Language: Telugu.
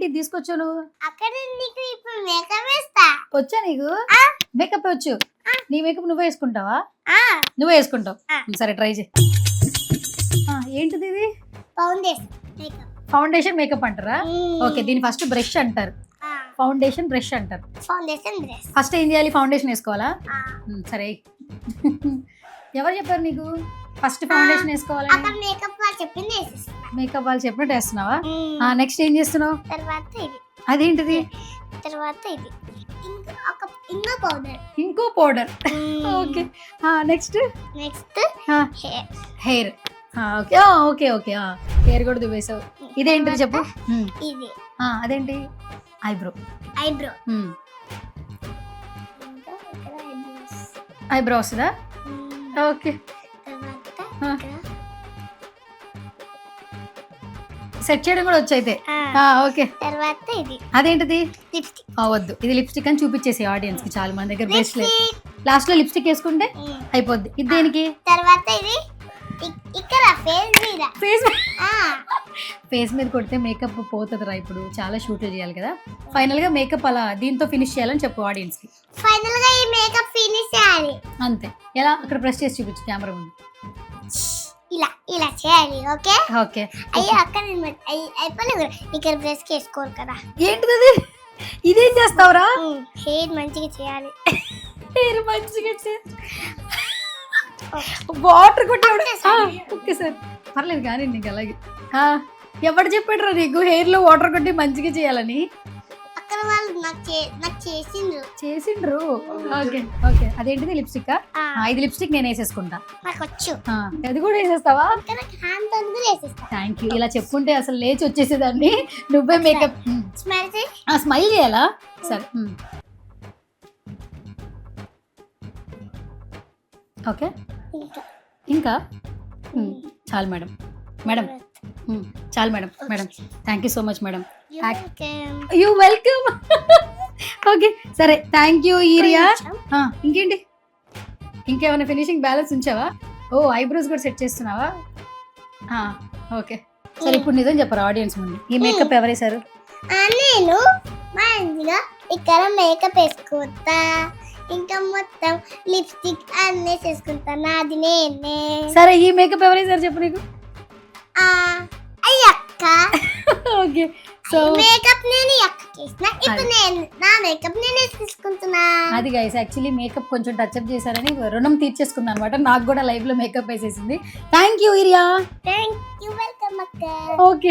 ఇది తీసుకొచ్చావు నువ్వు? అక్కడ నీకు ఇప్పుడు మేకప్ వేస్తా. వచ్చా నీకు మేకప్ వచ్చు? నీ మేకప్ నువ్వే వేసుకుంటావా? ఆ నువ్వే వేసుకుంటావు. ఆ. సరే ట్రై చేయి. ఏంటిది ఇది? Foundation makeup. ఫౌండేషన్ మేకప్ అంటారా? ఓకే, దీని ఫస్ట్ బ్రష్ అంటారు. ఫౌండేషన్ బ్రష్ అంటారు. Foundation dress. ఫస్ట్ ఏం చేయాలి? ఫౌండేషన్ వేసుకోవాలా? సరే. ఎవరు చెప్పారు నీకు ఫస్ట్ ఫౌండేషన్ వేసుకోవాలని? అక్కడ మేకప్ వాళ్ళు చెప్పింది వేసేస్తా. మేకప్ వాళ్ళు చెప్పినట్టు వేస్తున్నావా? నెక్స్ట్ ఏం చేస్తున్నావు? తర్వాత ఇది, అదేంటిది? తర్వాత ఇది, ఇంకో పౌడర్. ఇంకో powder. Okay, next next hair. Okay okay okay, hair కూడా దువ్వేసావు. ఇదేంటిది చెప్పు? ఇది అదేంటి? ఐబ్రో. ఐబ్రో. ఐబ్రో వస్తుందా? ఓకే, సెట్ చేయడం కూడా వచ్చైతే. ఓకే, తర్వాత ఇది అదేంటిది? లిప్స్టిక్. వద్దు, ఇది లిప్స్టిక్ అని చూపించేసి ఆడియన్స్ కి. చాలా మంది దగ్గర బ్రష్ లేదు. లాస్ట్ లో లిప్స్టిక్ వేసుకుంటే అయిపోద్ది. ఇది దేనికి? తర్వాత ఇది ఇక్కడ ఫేస్ మీద కొడితే మేకప్ పోతుంది రా. ఇప్పుడు చాలా షూట్లు చేయాలి కదా. ఫైనల్ గా మేకప్ అలా దీంతో ఫినిష్ చేయాలని చెప్పు ఆడియన్స్ కి. ఫైనల్ గా ఈ మేకప్ ఫినిష్ చేయాలి అంతే. ఎలా? అక్కడ ప్రెస్ చేసి చూపించు కెమెరా ముందు. ఇలా ఇలా చేయాలి. Okay okay. అయ్యో అక్కడ అయిపోలేదు, ఇక్కడ బ్రష్ చేసుకోవాలి కదా. ఏంటిది? ఇదేం చేస్తావురా? హెయిర్ మంచిగా చేయాలి. హెయిర్ మంచిగా వాటర్ కొట్టి ఓకే సార్ పర్లేదు కానీ నీకు అలాగే. ఎవరు చెప్పాడురా నీకు హెయిర్ లో వాటర్ కొట్టి మంచిగా చేయాలని? అక్కడ వాళ్ళు నాకు చేసిండ్రు. Okay okay. అదేంటిది? లిప్స్టిక్. ఇది లిప్స్టిక్ నేను వేసేసుకుంటా. నాకు వచ్చు. అది కూడా వేసేస్తావా? Thank you. ఇలా చెప్పుకుంటే అసలు లేచి వచ్చేసేదాన్ని. నువ్వే మేకప్. స్మైల్ చేయాలా? సరే. ఓకే, ఇంకా చాలు మేడం. మేడం చాలు madam. Madam thank you so much madam. You welcome. Okay సరే, థ్యాంక్ యూ ఈరియా. ఇంకేంటి? ఇంకేమైనా ఫినిషింగ్ బ్యాలెన్స్ ఉంచావా? ఐబ్రోస్ కూడా సెట్ చేస్తున్నావా? ఓకే సరే, ఇప్పుడు నిజం చెప్పరా ఆడియన్స్ ముందు, ఈ మేకప్ ఎవరు వేశారు? నేను మంచిగా ఇక్కడ మేకప్ వేసుకుంటా, ఇంకా మొత్తం లిప్స్టిక్ అన్నీ చేసుకుంటా. నాది నేనే. సరే, ఈ మేకప్ ఎవరు వేశారు చెప్పు నీకు? అయ్యక్క. ఓకే, సో మేకప్ నేను అక్క చేసిన, ఇప్పుడు నేను నా మేకప్ నేనే తీసుకుంటున్నా. అది గైస్, యాక్చువల్లీ మేకప్ కొంచెం టచ్అప్ చేశారని రుణం తీర్చేసుకుంది అనమాట. నాకు కూడా లైవ్ లో మేకప్ వేసేసింది. థ్యాంక్ యూ ఈరియా. థ్యాంక్ యూ, వెల్కమ్ అక్క. ఓకే.